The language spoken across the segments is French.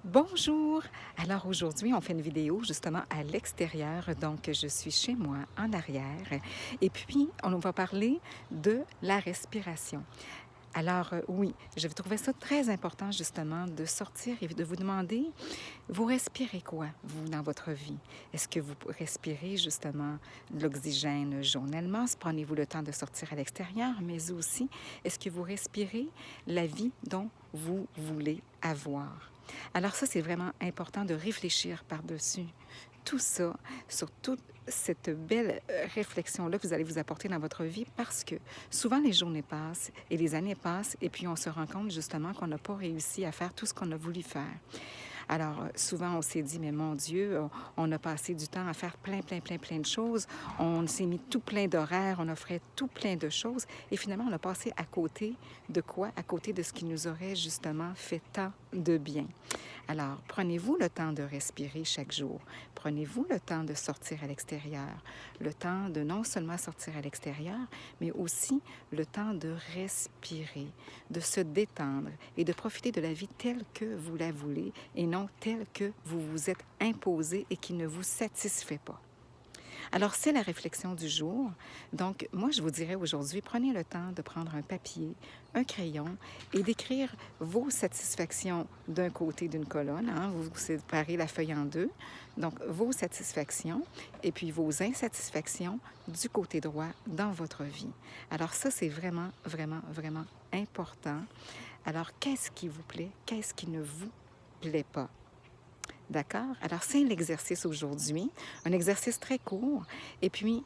Bonjour! Alors aujourd'hui, on fait une vidéo justement à l'extérieur, donc je suis chez moi en arrière et puis on va parler de la respiration. Alors oui, je trouvais ça très important justement de sortir et de vous demander, vous respirez quoi, vous, dans votre vie? Est-ce que vous respirez justement de l'oxygène journellement? Prenez-vous le temps de sortir à l'extérieur, mais aussi, est-ce que vous respirez la vie dont vous voulez avoir? Alors ça, c'est vraiment important de réfléchir par-dessus tout ça, sur toute cette belle réflexion-là que vous allez vous apporter dans votre vie parce que souvent les journées passent et les années passent et puis on se rend compte justement qu'on n'a pas réussi à faire tout ce qu'on a voulu faire. Alors, souvent, on s'est dit, mais mon Dieu, on a passé du temps à faire plein de choses. On s'est mis tout plein d'horaires, on offrait tout plein de choses. Et finalement, on a passé à côté de quoi? À côté de ce qui nous aurait justement fait tant de bien. Alors, prenez-vous le temps de respirer chaque jour. Prenez-vous le temps de sortir à l'extérieur. Le temps de non seulement sortir à l'extérieur, mais aussi le temps de respirer, de se détendre et de profiter de la vie telle que vous la voulez et non telle que vous vous êtes imposée et qui ne vous satisfait pas. Alors, c'est la réflexion du jour. Donc, moi, je vous dirais aujourd'hui, prenez le temps de prendre un papier, un crayon et d'écrire vos satisfactions d'un côté d'une colonne. Vous séparez la feuille en deux. Donc, vos satisfactions et puis vos insatisfactions du côté droit dans votre vie. Alors, ça, c'est vraiment important. Alors, qu'est-ce qui vous plaît? Qu'est-ce qui ne vous plaît pas? D'accord? Alors, c'est l'exercice aujourd'hui, un exercice très court. Et puis,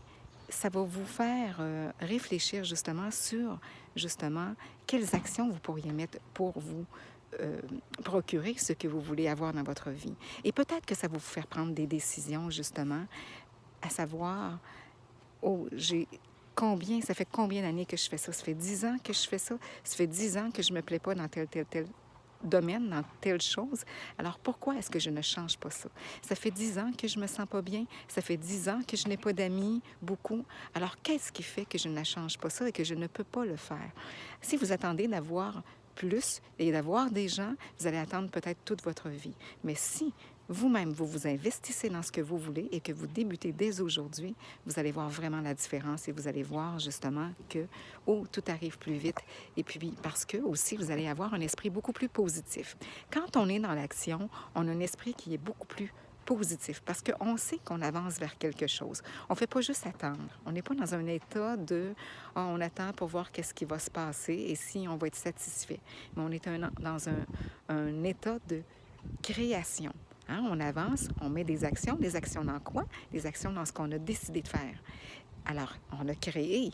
ça va vous faire réfléchir justement sur, justement, quelles actions vous pourriez mettre pour vous procurer ce que vous voulez avoir dans votre vie. Et peut-être que ça va vous faire prendre des décisions, justement, à savoir, oh, ça fait combien d'années que je fais ça? Ça fait 10 ans que je fais ça? Ça fait 10 ans que je ne me plais pas dans tel domaine, dans telle chose. Alors, pourquoi est-ce que je ne change pas ça? Ça fait 10 ans que je me sens pas bien. Ça fait 10 ans que je n'ai pas d'amis, beaucoup. Alors, qu'est-ce qui fait que je ne change pas ça et que je ne peux pas le faire? Si vous attendez d'avoir plus et d'avoir des gens, vous allez attendre peut-être toute votre vie. Mais si vous-même, vous vous investissez dans ce que vous voulez et que vous débutez dès aujourd'hui, vous allez voir vraiment la différence et vous allez voir justement que, oh, tout arrive plus vite. Et puis, parce que aussi, vous allez avoir un esprit beaucoup plus positif. Quand on est dans l'action, on a un esprit qui est beaucoup plus positif parce qu'on sait qu'on avance vers quelque chose. On ne fait pas juste attendre. On n'est pas dans un état de on attend pour voir qu'est-ce qui va se passer et si on va être satisfait. Mais on est dans un état de création. On avance, on met des actions dans quoi? Des actions dans ce qu'on a décidé de faire. Alors, on a créé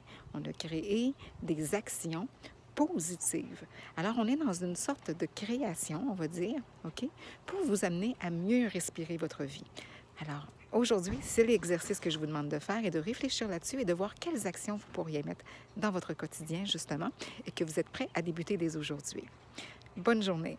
des actions positives. Alors, on est dans une sorte de création, on va dire, OK, pour vous amener à mieux respirer votre vie. Alors, aujourd'hui, c'est l'exercice que je vous demande de faire et de réfléchir là-dessus et de voir quelles actions vous pourriez mettre dans votre quotidien, justement, et que vous êtes prêt à débuter dès aujourd'hui. Bonne journée!